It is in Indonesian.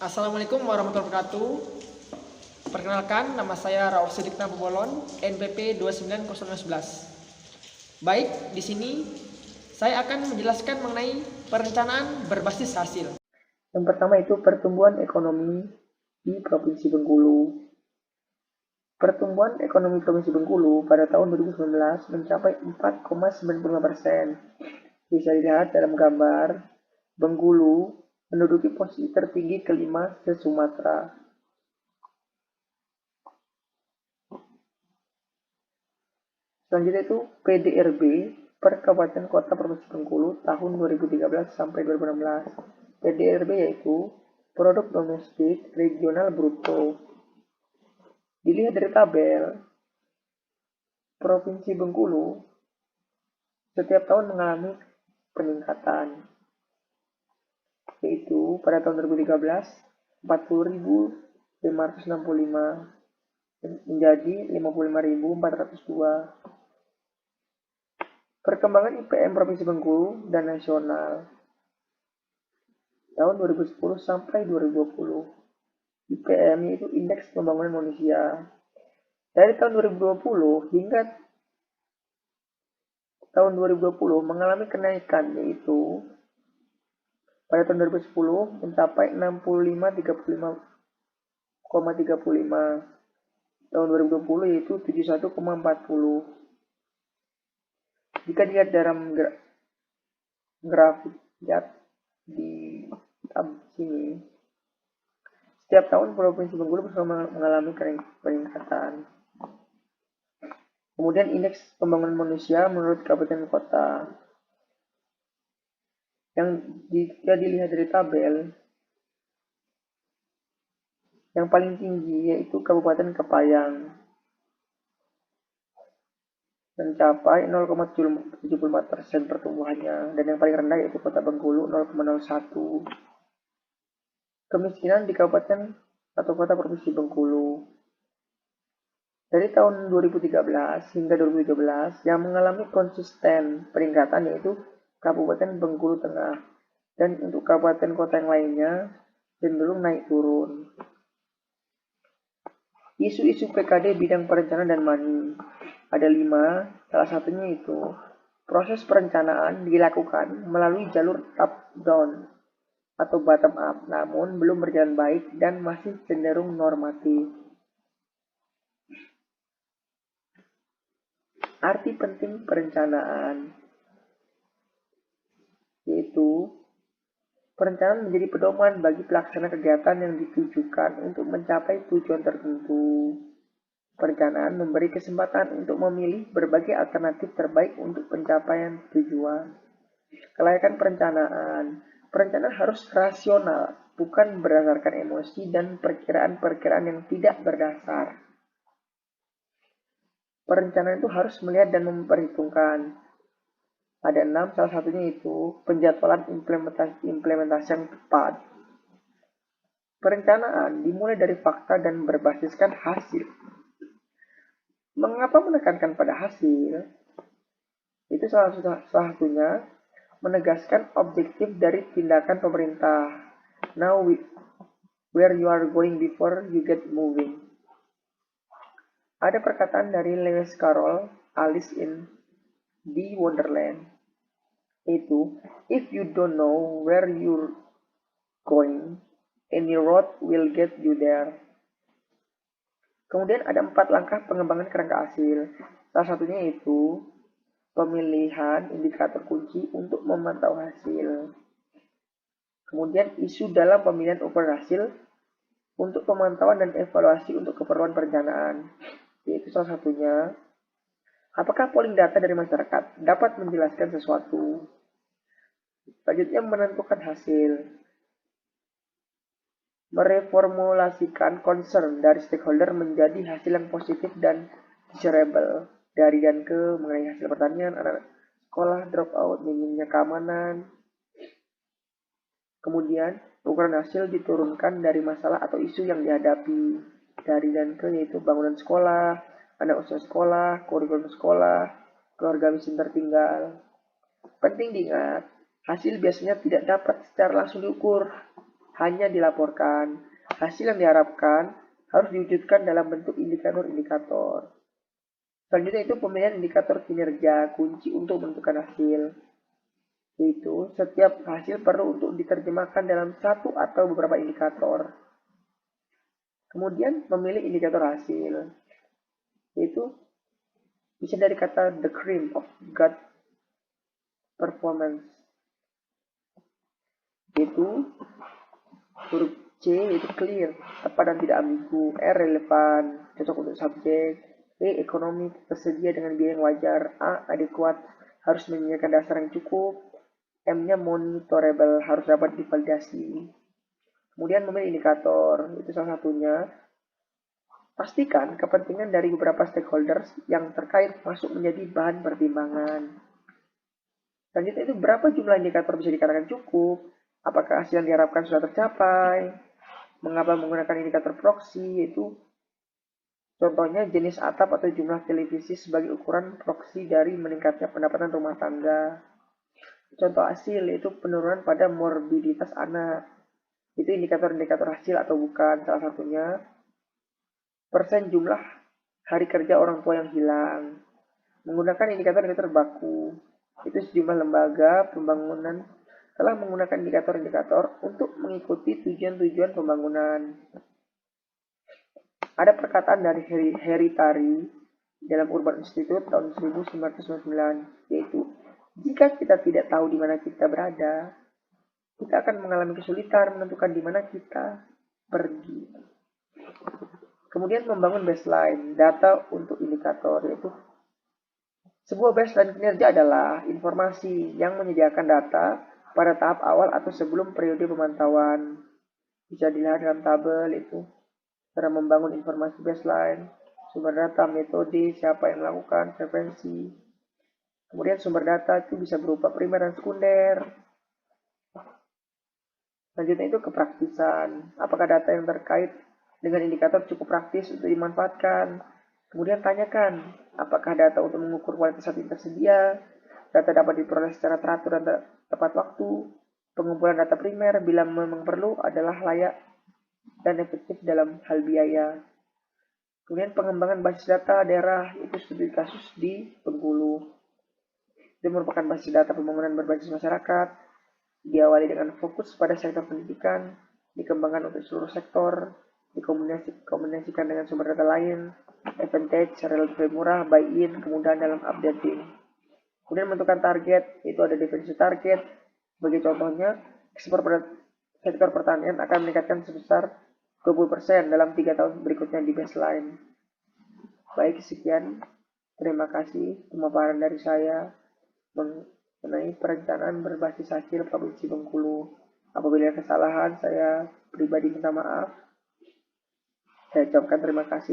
Assalamualaikum warahmatullahi wabarakatuh. Perkenalkan, nama saya Rauf Sidikna Pebolon, NPP 290011. Baik, di sini saya akan menjelaskan mengenai perencanaan berbasis hasil. Yang pertama itu pertumbuhan ekonomi di Provinsi Bengkulu. Pertumbuhan ekonomi Provinsi Bengkulu pada tahun 2019 mencapai 4,95%. Bisa dilihat dalam gambar, Bengkulu menduduki posisi tertinggi kelima se-Sumatera. Selanjutnya itu PDRB per Kabupaten Kota Provinsi Bengkulu tahun 2013 sampai 2016. PDRB yaitu Produk Domestik Regional Bruto. Dilihat dari tabel, Provinsi Bengkulu setiap tahun mengalami peningkatan, yaitu pada tahun 2013 40.565 menjadi 55.402. Perkembangan IPM Provinsi Bengkulu dan nasional tahun 2010 sampai 2020. IPM yaitu Indeks Pembangunan Manusia. Dari tahun 2020 hingga tahun 2020 mengalami kenaikan, yaitu pada tahun 2010 mencapai 65,35. Tahun 2020 yaitu 71,40. Jika dilihat dalam grafik di tab sini, setiap tahun Provinsi Bengkulu mengalami peningkatan. Kemudian indeks pembangunan manusia menurut kabupaten kota. Yang jika dilihat dari tabel, yang paling tinggi yaitu Kabupaten Kepayang mencapai 0,74% pertumbuhannya, dan yang paling rendah yaitu Kota Bengkulu 0,01. Kemiskinan di kabupaten atau kota provinsi Bengkulu. Dari tahun 2013 hingga 2017 yang mengalami konsisten peningkatan yaitu Kabupaten Bengkulu Tengah, dan untuk kabupaten kota yang lainnya cenderung naik turun. Isu-isu PKD bidang perencanaan dan money ada 5, salah satunya itu proses perencanaan dilakukan melalui jalur top down atau bottom up, namun belum berjalan baik dan masih cenderung normatif. Arti penting perencanaan yaitu perencanaan menjadi pedoman bagi pelaksana kegiatan yang ditujukan untuk mencapai tujuan tertentu. Perencanaan memberi kesempatan untuk memilih berbagai alternatif terbaik untuk pencapaian tujuan. Kelayakan perencanaan. Perencanaan harus rasional, bukan berdasarkan emosi dan perkiraan-perkiraan yang tidak berdasar. Perencanaan itu harus melihat dan memperhitungkan. Ada 6, salah satunya itu penjadwalan implementasi yang tepat. Perencanaan dimulai dari fakta dan berbasiskan hasil. Mengapa menekankan pada hasil? Itu salah satunya menegaskan objektif dari tindakan pemerintah. Now where you are going before you get moving. Ada perkataan dari Lewis Carroll, Alice in the Wonderland, itu if you don't know where you're going, any road will get you there. Kemudian ada 4 langkah pengembangan kerangka hasil. Salah satunya itu pemilihan indikator kunci untuk memantau hasil. Kemudian isu dalam pemilihan ukuran hasil untuk pemantauan dan evaluasi untuk keperluan perencanaan. Yaitu salah satunya, apakah polling data dari masyarakat dapat menjelaskan sesuatu? Selanjutnya menentukan hasil. Mereformulasikan concern dari stakeholder menjadi hasil yang positif dan desirable. Dari dan ke mengenai hasil pertanian, anak sekolah drop out, minimnya keamanan. Kemudian ukuran hasil diturunkan dari masalah atau isu yang dihadapi. Dari dan ke yaitu bangunan sekolah, anak usia sekolah, kurikulum sekolah, keluarga miskin tertinggal. Penting diingat, hasil biasanya tidak dapat secara langsung diukur. hanya dilaporkan. Hasil yang diharapkan harus diwujudkan dalam bentuk indikator-indikator. Selanjutnya itu pemilihan indikator kinerja, kunci untuk menentukan hasil. Yaitu setiap hasil perlu untuk diterjemahkan dalam satu atau beberapa indikator. Kemudian memilih indikator hasil, yaitu bisa dari kata the cream of gut performance, yaitu huruf C yaitu clear, tepat dan tidak ambigu, R relevan, cocok untuk subjek, E ekonomi, tersedia dengan biaya yang wajar, A adekuat, harus menyediakan dasar yang cukup, M-nya monitorable, harus dapat divalidasi. Kemudian memilih indikator, itu salah satunya. Pastikan kepentingan dari beberapa stakeholders yang terkait masuk menjadi bahan pertimbangan. Selanjutnya itu berapa jumlah indikator bisa dikatakan cukup, apakah hasil yang diharapkan sudah tercapai, mengapa menggunakan indikator proxy, yaitu contohnya jenis atap atau jumlah televisi sebagai ukuran proxy dari meningkatnya pendapatan rumah tangga. Contoh hasil yaitu penurunan pada morbiditas anak. Itu indikator-indikator hasil atau bukan, salah satunya persen jumlah hari kerja orang tua yang hilang. Menggunakan indikator-indikator baku, itu sejumlah lembaga pembangunan telah menggunakan indikator-indikator untuk mengikuti tujuan-tujuan pembangunan. Ada perkataan dari Heritari dalam Urban Institute tahun 1999, yaitu jika kita tidak tahu di mana kita berada, kita akan mengalami kesulitan menentukan di mana kita pergi. Kemudian membangun baseline data untuk indikator, yaitu sebuah baseline kinerja adalah informasi yang menyediakan data pada tahap awal atau sebelum periode pemantauan. Bisa dilihat dalam tabel itu cara membangun informasi baseline, sumber data, metode, siapa yang melakukan, frekuensi. Kemudian sumber data itu bisa berupa primer dan sekunder. Selanjutnya itu kepraktisan. Apakah data yang terkait dengan indikator cukup praktis untuk dimanfaatkan? Kemudian tanyakan, apakah data untuk mengukur kualitas saat ini tersedia? Data dapat diperoleh secara teratur dan tepat waktu. Pengumpulan data primer bila memang perlu adalah layak dan efektif dalam hal biaya. Kemudian pengembangan basis data daerah, itu studi kasus di Bengkulu. Itu merupakan basis data pembangunan berbasis masyarakat, diawali dengan fokus pada sektor pendidikan, dikembangkan untuk seluruh sektor, dikombinasikan dengan sumber data lain, advantage, relatif murah, buy-in, kemudahan dalam updating. Kemudian menentukan target, itu ada definisi target. Sebagai contohnya, ekspor pada sektor pertanian akan meningkatkan sebesar 20% dalam 3 tahun berikutnya di baseline. Baik, sekian. Terima kasih pemaparan dari saya mengenai perencanaan berbasis hasil Provinsi Bengkulu. Apabila ada kesalahan, saya pribadi minta maaf. Saya ucapkan terima kasih.